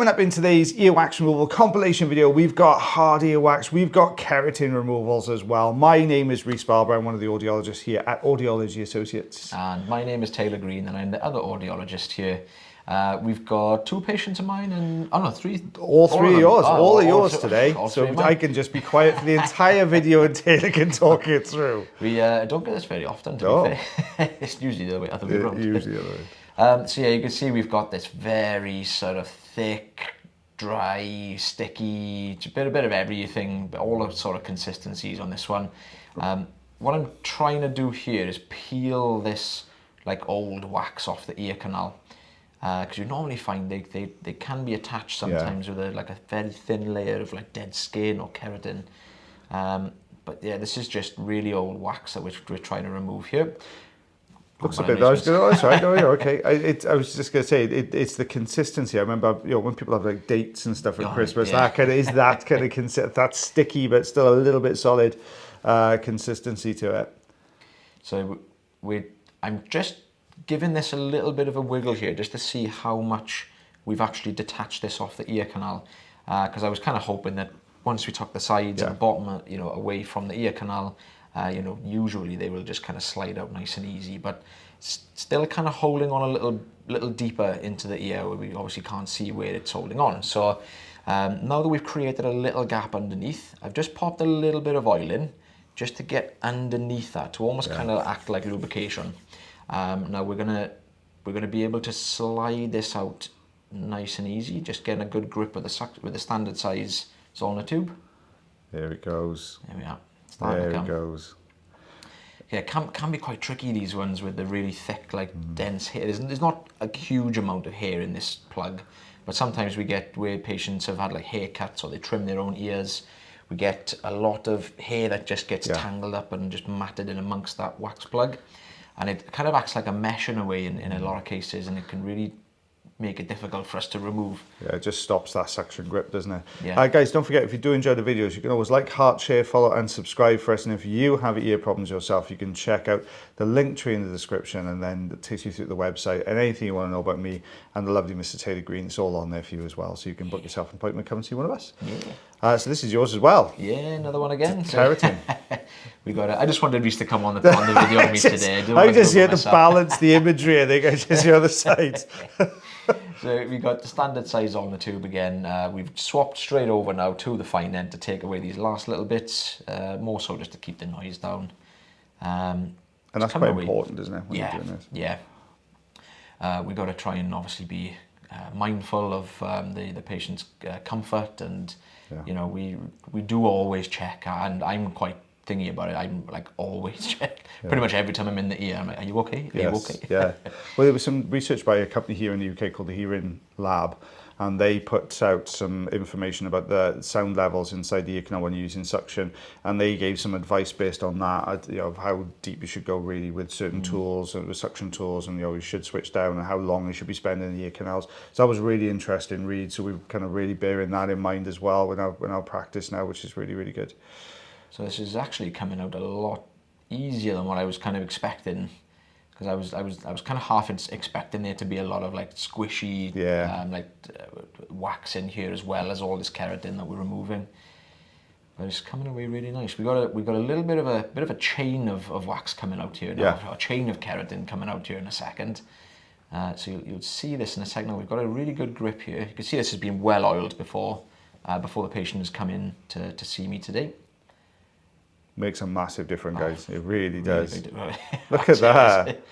coming up in today's earwax removal compilation video, we've got hard earwax, we've got keratin removals as well. My name is Rhys Barber, I'm one of the audiologists here at Audiology Associates. And my name is Taylor Green and I'm the other audiologist here. We've got 2 patients of mine and, oh no, 3. All three of yours, all of yours today. All so I can just be quiet for the entire video and Taylor can talk it through. We don't get this very often, to be fair. It's usually the other way around. Usually the other way. So yeah, you can see we've got this very sort of thick, dry, sticky, a bit of everything, but all the sort of consistencies on this one. What I'm trying to do here is peel this like old wax off the ear canal. Because you normally find they can be attached sometimes with a very thin layer of like dead skin or keratin. But yeah, this is just really old wax that we're trying to remove here. Looks a bit. I was going to. Sorry, no, you're okay. I was just going to say it's the consistency. I remember, when people have like dates and stuff at Christmas, yeah. that kind of that sticky but still a little bit solid consistency to it. So I'm just giving this a little bit of a wiggle here just to see how much we've actually detached this off the ear canal. Because I was kind of hoping that once we took the sides and the bottom, away from the ear canal. Usually they will just kind of slide out nice and easy, but still kind of holding on a little deeper into the ear where we obviously can't see where it's holding on. So now that we've created a little gap underneath, I've just popped a little bit of oil in just to get underneath that to almost kind of act like lubrication. Now we're gonna be able to slide this out nice and easy, just getting a good grip with the standard size Zollner tube. There it goes. There we are. There it goes. Yeah, can be quite tricky, these ones with the really thick, like dense hair. There's not a huge amount of hair in this plug, but sometimes we get where patients have had like haircuts or they trim their own ears. We get a lot of hair that just gets tangled up and just matted in amongst that wax plug. And it kind of acts like a mesh in a way in a lot of cases, and it can really make it difficult for us to remove. Yeah, it just stops that suction grip, doesn't it? Yeah. Guys, don't forget, if you do enjoy the videos, you can always like, heart, share, follow and subscribe for us. And if you have ear problems yourself, you can check out the link tree in the description, and then it takes you through the website, and anything you want to know about me and the lovely Mr. Taylor Green, it's all on there for you as well. So you can book yourself an appointment, come and see one of us. Yeah. So this is yours as well. Yeah, another one again. Keratin. We got it. I just wanted Rhys to come on the video with me today. I just here to balance the imagery. I think I just the other side. So we got the standard size on the tube again. We've swapped straight over now to the fine end to take away these last little bits, more so just to keep the noise down. And that's quite important, isn't it? When you're doing this? Yeah. We've got to try and obviously be mindful of the patient's comfort, and we do always check, and I'm quite thingy about it. I'm like always check pretty much every time I'm in the ear. I'm like, are you okay? Are you okay? Yeah. Well, there was some research by a company here in the UK called the Hearing Lab, and they put out some information about the sound levels inside the ear canal when you're using suction, and they gave some advice based on that, of how deep you should go really with certain tools and with suction tools, and you should switch down, and how long you should be spending in the ear canals. So that was really interesting read. So we're kind of really bearing that in mind as well in our practice now, which is really, really good. So this is actually coming out a lot easier than what I was kind of expecting, because I was kind of half expecting there to be a lot of like squishy wax in here, as well as all this keratin that we're removing. But it's coming away really nice. We got a little bit of a chain of wax coming out here now, a chain of keratin coming out here in a second. So you'll see this in a second. We've got a really good grip here. You can see this has been well oiled before the patient has come in to see me today. Makes a massive difference, guys. It really does. Really Look at that.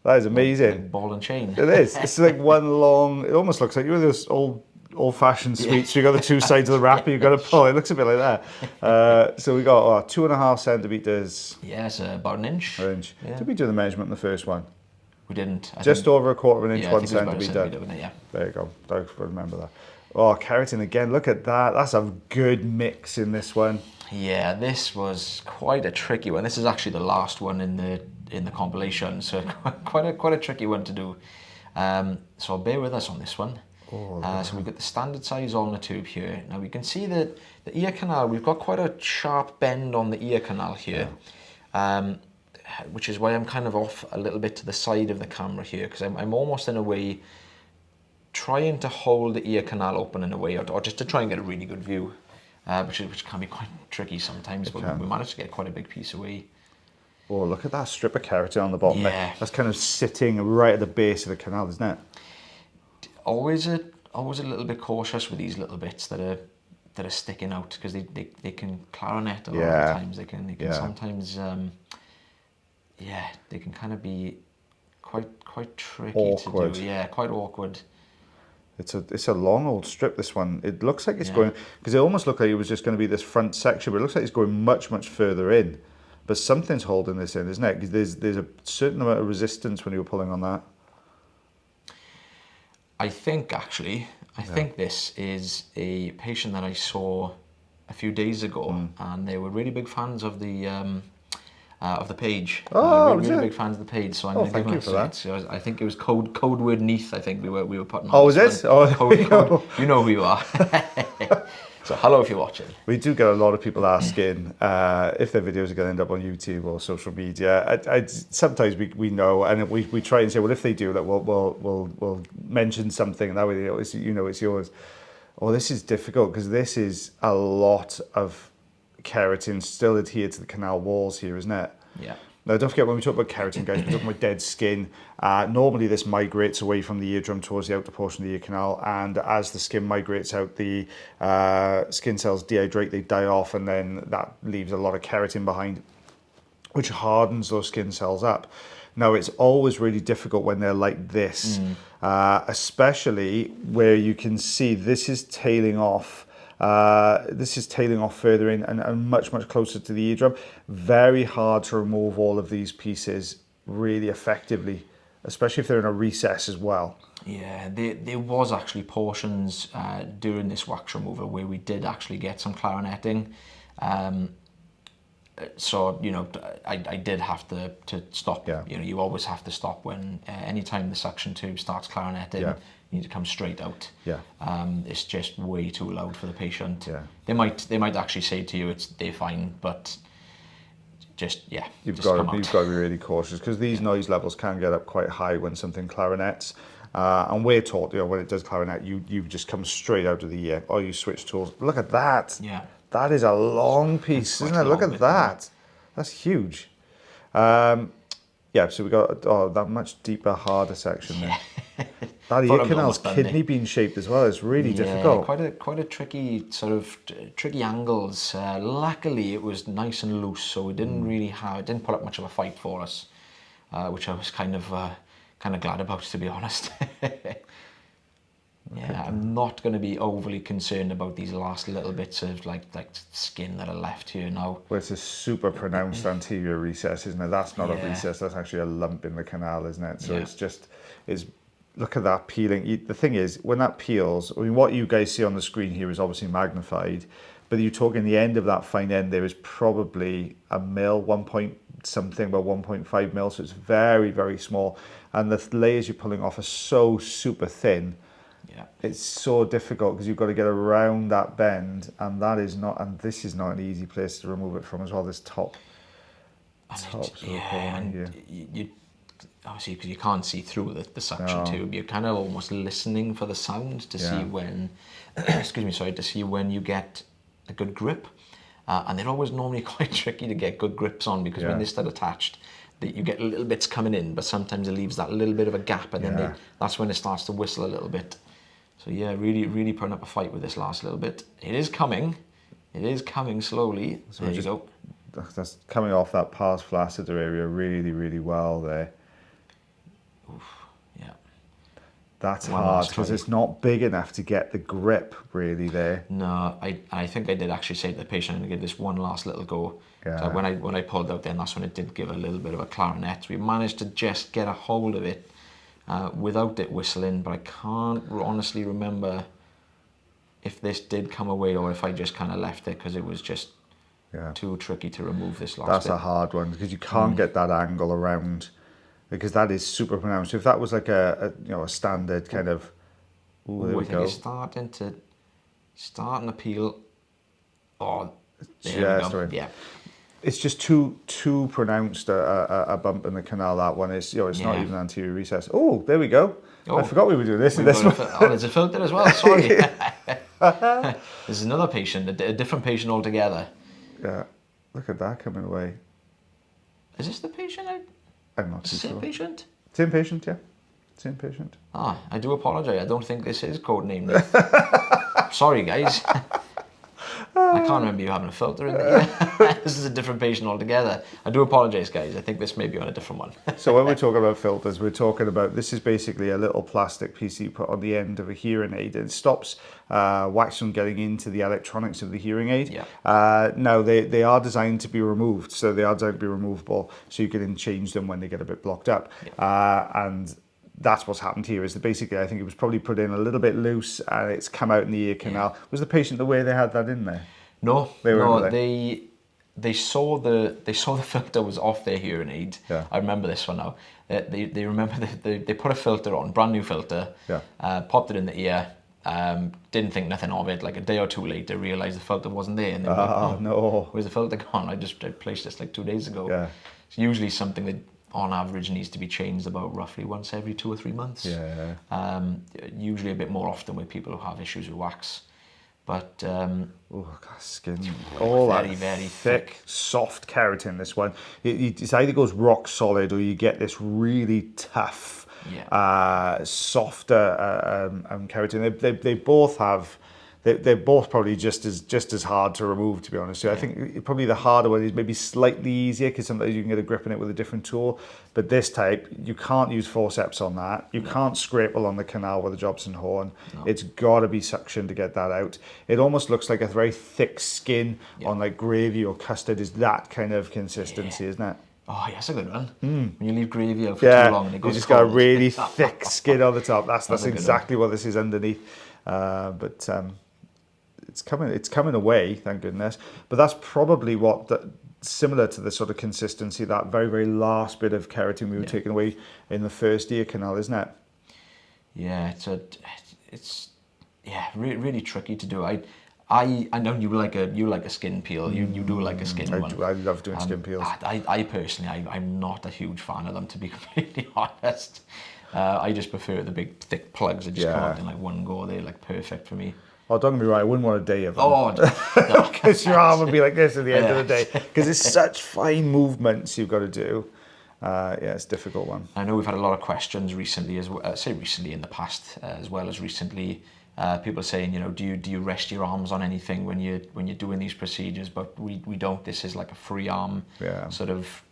That is amazing. Like ball and chain. It is. It's like one long. It almost looks like those old-fashioned sweets. You got the two sides of the wrapper. You got to pull. It looks a bit like that. So we got 2.5 centimeters. Yes, about an inch. Yeah. Did we do the measurement in the first one? We didn't. Just over a quarter of an inch, 1 centimeter. There you go. I remember that. Oh, keratin again. Look at that. That's a good mix in this one. Yeah, this was quite a tricky one. This is actually the last one in the compilation, so quite a tricky one to do. So bear with us on this one. So we've got the standard size on the tube here. Now we can see that the ear canal, we've got quite a sharp bend on the ear canal here, which is why I'm kind of off a little bit to the side of the camera here, because I'm almost in a way trying to hold the ear canal open in a way, or just to try and get a really good view, which can be quite tricky sometimes, but we managed to get quite a big piece away. Oh, look at that strip of keratin on the bottom Yeah. there. That's kind of sitting right at the base of the canal, isn't it? Always a little bit cautious with these little bits that are sticking out, because they can clarinet a lot of the times. They can sometimes they can kind of be quite tricky awkward. to do. Yeah, quite awkward. It's a long old strip, this one. It looks like it's going, because it almost looked like it was just going to be this front section, but it looks like it's going much further in. But something's holding this in, isn't it? Because there's a certain amount of resistance when you were pulling on that. I think this is a patient that I saw a few days ago, and they were really big fans of the page. Oh, really big fans of the page. So I'm going to give them a that. So I think it was code word Neath. I think we were putting on. Oh, was it? Oh, code. You know who you are. So hello if you're watching. We do get a lot of people asking if their videos are going to end up on YouTube or social media. Sometimes we know, and we try and say, well, if they do, that we'll mention something, and that way it's yours. Oh, this is difficult, because this is a lot of keratin still adhered to the canal walls here, isn't it? Yeah. Now, don't forget, when we talk about keratin, guys, we're talking about dead skin. Normally, this migrates away from the eardrum towards the outer portion of the ear canal, and as the skin migrates out, the skin cells dehydrate, they die off, and then that leaves a lot of keratin behind, which hardens those skin cells up. Now, it's always really difficult when they're like this, especially where you can see this is tailing off. This is tailing off further in and much closer to the eardrum. Very hard to remove all of these pieces really effectively, especially if they're in a recess as well. Yeah, there was actually portions during this wax removal where we did actually get some clarineting. So, I did have to stop. Yeah. You always have to stop when anytime the suction tube starts clarineting. Yeah. You need to come straight out. Yeah. It's just way too loud for the patient. Yeah. They might actually say to you they're fine, but you've got to be really cautious, because these noise levels can get up quite high when something clarinets. And we're taught, when it does clarinet, you just come straight out of the ear, or you switch tools. Look at that. Yeah. That is a long piece, isn't it? Look at that. That's huge. So we got that much deeper, harder section there. That ear canal's kidney bean shaped as well. It's really difficult. Quite a tricky tricky angles. Luckily, it was nice and loose, so it didn't put up much of a fight for us, which I was kind of glad about, to be honest. Yeah, I'm not going to be overly concerned about these last little bits of like skin that are left here now. Well, it's a super pronounced anterior recess, isn't it? That's not a recess, that's actually a lump in the canal, isn't it? So it's look at that peeling. The thing is, when that peels, I mean, what you guys see on the screen here is obviously magnified, but you're talking the end of that fine end there is probably a mil, 1 point something, about 1.5 mil, so it's very small, and the layers you're pulling off are so super thin. Yeah. It's so difficult, because you've got to get around that bend, and this is not an easy place to remove it from as well, this top sort of corner here. You obviously, because you can't see through the suction tube, you're kind of almost listening for the sound to see when, to see when you get a good grip. And they're always normally quite tricky to get good grips on, because when they're still attached, you get little bits coming in, but sometimes it leaves that little bit of a gap, and then that's when it starts to whistle a little bit. So yeah, really putting up a fight with this last little bit. It is coming slowly. So there you go. That's coming off that pars flaccida area really well there. Oof, yeah. That's hard, because it's not big enough to get the grip really there. No, I think I did actually say to the patient, I'm going to give this one last little go. Yeah. So when I pulled out, then that's when it did give a little bit of a clarinet. We managed to just get a hold of it without it whistling, but I can't honestly remember if this did come away or if I just kind of left it, because it was just too tricky to remove this last bit. That's a hard one, because you can't get that angle around, because that is super pronounced. If that was like a standard kind of, there we go. It's starting to peel. Oh, there we go. Yeah. It's just too pronounced a bump in the canal, that one. It's not even anterior recess. Oh, there we go. Oh, I forgot we were doing this in we've this got one. oh, there's a filter as well. Sorry. There's another patient, a different patient altogether. Yeah, look at that coming away. Is this the patient? I'm not too Same sure. patient? Same patient, yeah. Same patient. Ah, I do apologise. I don't think this is codenamed. Sorry, guys. I can't remember you having a filter in there. This is a different patient altogether. I do apologise, guys. I think this may be on a different one. So when we're talking about filters, we're talking about, this is basically a little plastic piece you put on the end of a hearing aid, and it stops wax from getting into the electronics of the hearing aid. Yeah. Now, they are designed to be removed, so they are designed to be removable, so you can change them when they get a bit blocked up. Yeah. And that's what's happened here, is that basically I think it was probably put in a little bit loose and it's come out in the ear canal. Yeah. Was the patient the way they had that in there? No, they saw the filter was off their hearing aid. Yeah. I remember this one now. They remember they put a filter on, brand new filter. Yeah. Popped it in the ear. Didn't think nothing of it. Like a day or two later, realised the filter wasn't there, and they were like, "Oh no, where's the filter gone? I placed this like 2 days ago." Yeah. It's usually something that on average needs to be changed about roughly once every 2 or 3 months. Yeah. Usually a bit more often with people who have issues with wax. But oh, God, skin, all very, that very thick, soft keratin. This one, it either goes rock solid or you get this really tough, softer keratin. They both have. They're both probably just as hard to remove, to be honest. So I think probably the harder one is maybe slightly easier because sometimes you can get a grip on it with a different tool. But this type, you can't use forceps on that. You can't scrape along the canal with a Jobson horn. No. It's got to be suction to get that out. It almost looks like a very thick skin on like gravy or custard. Is that kind of consistency, isn't it? Oh, yeah, that's a good one. When you leave gravy out for too long, and it goes you just cold. Got a really thick skin on the top. That's exactly what this is underneath. It's coming away, thank goodness. But that's probably similar to the sort of consistency, that very, very last bit of keratin we were taking away in the first ear canal, isn't it? Yeah, it's really tricky to do. I know you like a skin peel. You do like a skin one. I love doing skin peels. I personally, I'm not a huge fan of them, to be completely honest. I just prefer the big thick plugs that just come out in like one go. They're like perfect for me. Oh, don't get me wrong, I wouldn't want a day of them. Oh, because your arm would be like this at the end of the day. Because it's such fine movements you've got to do. It's a difficult one. I know we've had a lot of questions recently, recently in the past, as well as recently. People saying, do you rest your arms on anything when you're doing these procedures? But we don't. This is like a free arm sort of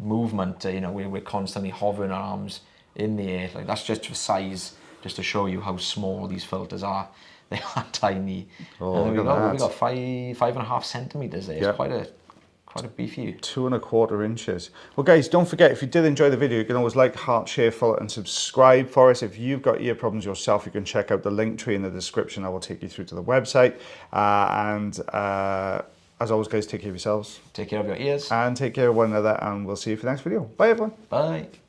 movement. We're constantly hovering our arms in the air. Like that's just for size, just to show you how small these filters are. They are tiny. Oh, and we got 5.5 centimeters there. It's quite a beefy. 2.25 inches. Well, guys, don't forget, if you did enjoy the video, you can always like, heart, share, follow, and subscribe for us. If you've got ear problems yourself, you can check out the link tree in the description. I will take you through to the website. As always, guys, take care of yourselves. Take care of your ears. And take care of one another, and we'll see you for the next video. Bye, everyone. Bye.